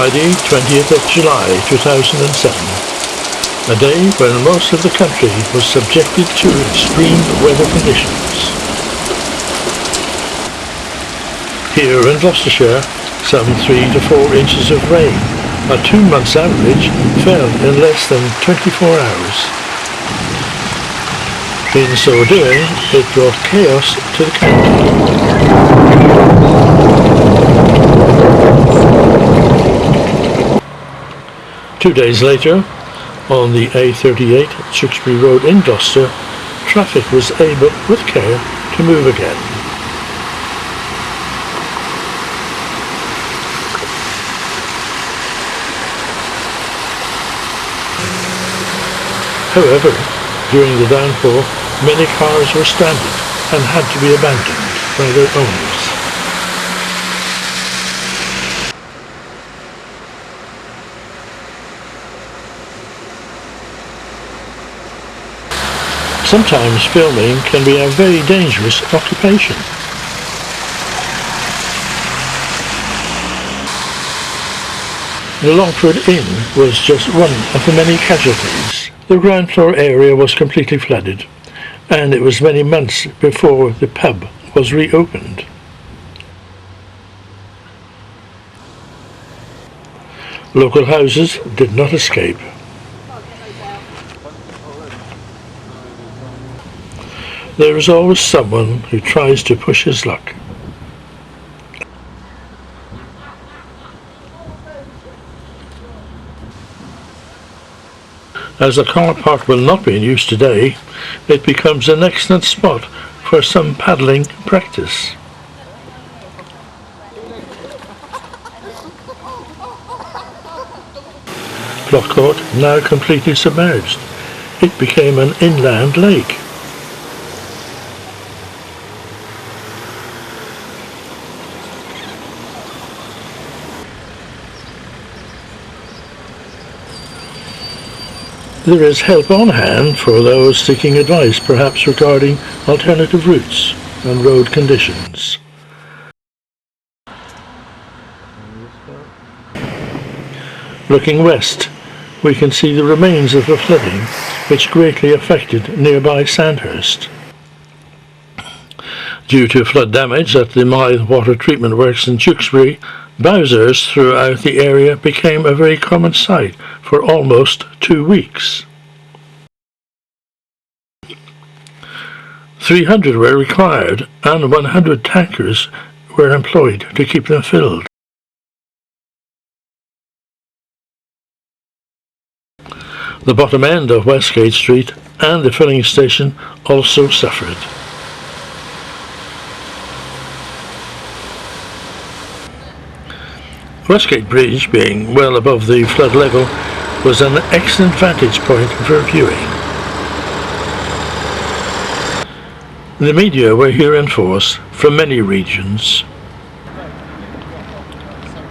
Friday, 20th of July 2007, a day when most of the country was subjected to extreme weather conditions. Here in Gloucestershire, some 3 to 4 inches of rain, a 2 months average, fell in less than 24 hours. In so doing, it brought chaos to the county. 2 days later, on the A38 Tewkesbury Road in Gloucester, traffic was able, with care, to move again. However, during the downpour, many cars were stranded and had to be abandoned by their owners. Sometimes filming can be a very dangerous occupation. The Longford Inn was just one of the many casualties. The ground floor area was completely flooded, and it was many months before the pub was reopened. Local houses did not escape. There is always someone who tries to push his luck. As the car park will not be in use today, it becomes an excellent spot for some paddling practice. Court now completely submerged. It became an inland lake. There is help on hand for those seeking advice, perhaps regarding alternative routes and road conditions. Looking west, we can see the remains of the flooding which greatly affected nearby Sandhurst. Due to flood damage at the Mythe Water Treatment Works in Tewkesbury, bowsers throughout the area became a very common sight for almost 2 weeks. 300 were required and 100 tankers were employed to keep them filled. The bottom end of Westgate Street and the filling station also suffered. Westgate Bridge, being well above the flood level, was an excellent vantage point for viewing. The media were here in force from many regions.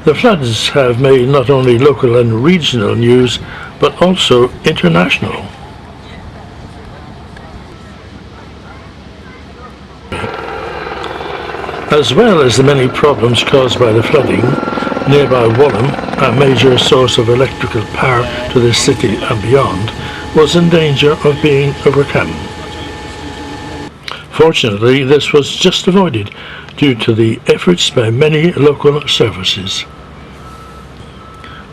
The floods have made not only local and regional news, but also international. As well as the many problems caused by the flooding, nearby Walham, a major source of electrical power to the city and beyond, was in danger of being overcome. Fortunately, this was just avoided due to the efforts by many local services.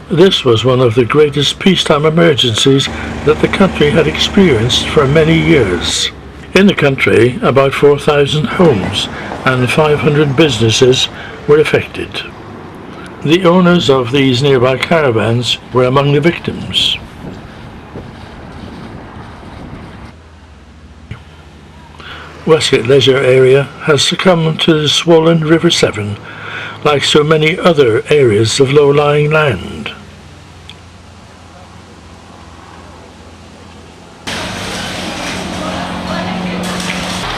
This was one of the greatest peacetime emergencies that the country had experienced for many years. In the country, about 4,000 homes and 500 businesses were affected. The owners of these nearby caravans were among the victims. Westgate Leisure area has succumbed to the swollen River Severn, like so many other areas of low-lying land.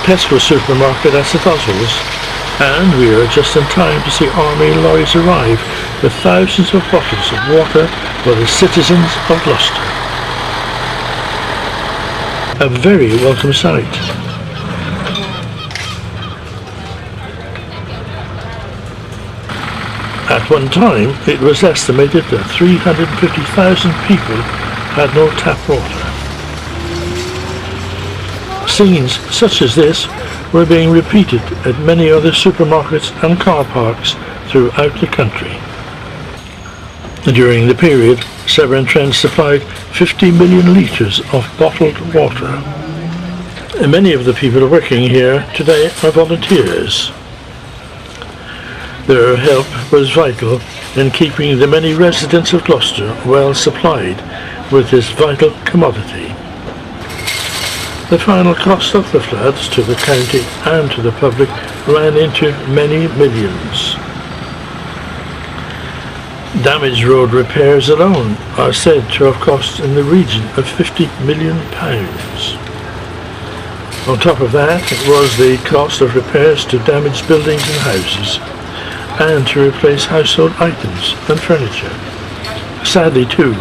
Tesco supermarket at St Oswald's, and we are just in time to see army lorries arrive with thousands of bottles of water for the citizens of Gloucester. A very welcome sight. At At one time, it was estimated that 350,000 people had no tap water. Scenes such as this were being repeated at many other supermarkets and car parks throughout the country. During the period, Severn-Trent supplied 50 million litres of bottled water. Many of the people working here today are volunteers. Their help was vital in keeping the many residents of Gloucester well supplied with this vital commodity. The final cost of the floods to the county and to the public ran into many millions. Damaged road repairs alone are said to have cost in the region of £50 million. On top of that was the cost of repairs to damaged buildings and houses, and to replace household items and furniture. Sadly too,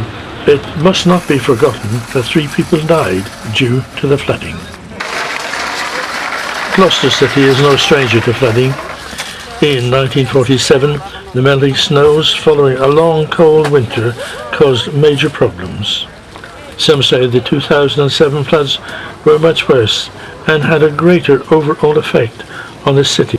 it must not be forgotten that 3 people died due to the flooding. Gloucester City is no stranger to flooding. In 1947, the melting snows following a long cold winter caused major problems. Some say the 2007 floods were much worse and had a greater overall effect on the city